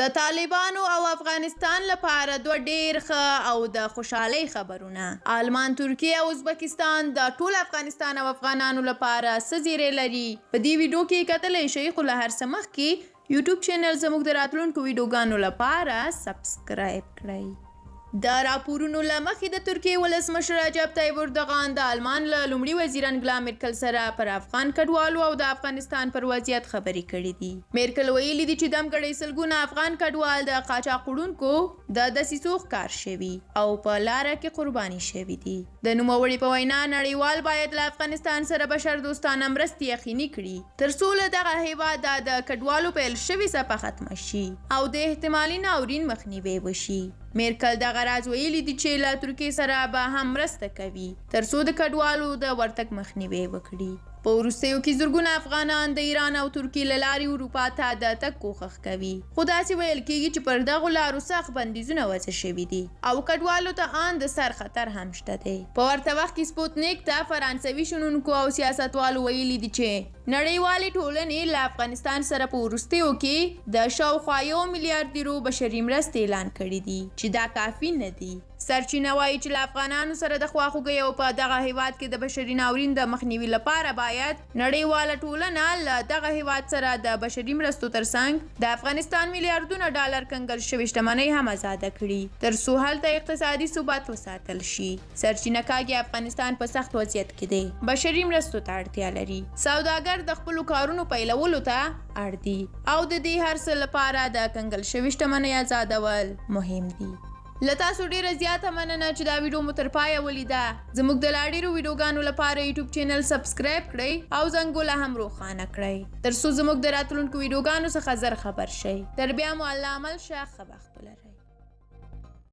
د طالبانو او افغانستان لپاره دوه ډیر ښه او د خوشحالۍ خبرونه. آلمان، ترکیه او ازبکستان د ټول افغانستان او افغانانو لپاره څه زیری لري؟ په دې ویډیو کې کتلی شئ، خو له هر څه مخکې یوټیوب چینل زموږ د راتلونکو ویډیوګانو لپاره سبسکرایب کړئ. د راپورونو له مخې د ترکیې ولسمشر رجب طیب اردوغان د آلمان له لومړي وزیر انګلا میرکل سره پر افغان کډوالو او د افغانستان پر وضعیت خبرې کړې دي. میرکل ویلي دي چې دمګړی سلګونه افغان کډوال د قاچاق وړونکو د دسیسو ښکار شوي او په لاره کې قرباني شوي دي. د نوموړي په وینا نړیوال باید له افغانستان سره بشردوستانه مرستې یقیني کړي تر څو له دغه هیواد د کډوالو پیل شوې څپه ختمه شي او د احتمالي ناورین مخنیوی وشي. میرکل دغه راز ویلي دي چې له ترکیې سره به هم مرسته کوي تر څو د کډوالو د ورتګ مخنیوی وکړي. په وروستیو کې زرګونه افغانان د ایران او ترکیې له لارې اروپا ته د تګ کوښښ کوي، خو داسې ویل کېږي چې پر دغو لارو سخت بندیزونه وضع شوي دي او کډوالو ته ان د سر خطر هم شته دی. په ورته وخت کې سپوتنیک ته فرانسوي شنونکو او سیاستوالو ویلي دي چې نړیوالې ټولنې له افغانستان سره په وروستیو کې د شاوخوا 1 میلیارډ یورو بشري مرستې اعلان کړي دي چې دا کافي نه دي. سرچینه وایي چې له افغانانو سره د خواخوږۍ او په دغه هیواد کې د بشري ناورین د مخنیوي لپاره باید نړیواله ټولنه له دغه هیواد سره د بشري مرستو ترڅنګ د افغانستان میلیارډونه ډالر کنګل شوې شتمنۍ هم آزاده کړي تر څو هلته اقتصادي ثبات وساتل شي. سرچینه کاږي افغانستان په سخت وضعیت کې دی، بشري مرستو ته اړتیا لري، سوداګر د خپلو کارونو پیلولو ته اړ دي او د دې هر څه لپاره د کنګل شوې شتمنۍ آزادول مهم دي. له تاسو ډیره زیاته مننه چې دا ویډیو مو تر پایه ولیده. زموږ د لا ډیرو ویډیوګانو لپاره یوټیوب چینل سبسکرایب کړئ او زنګوله هم روښانه کړئ تر څو زموږ د راتلونکو ویډیوګانو څخه زر خبر شئ. تر بیا مو الله عمل شه، ښه بخت ولرئ.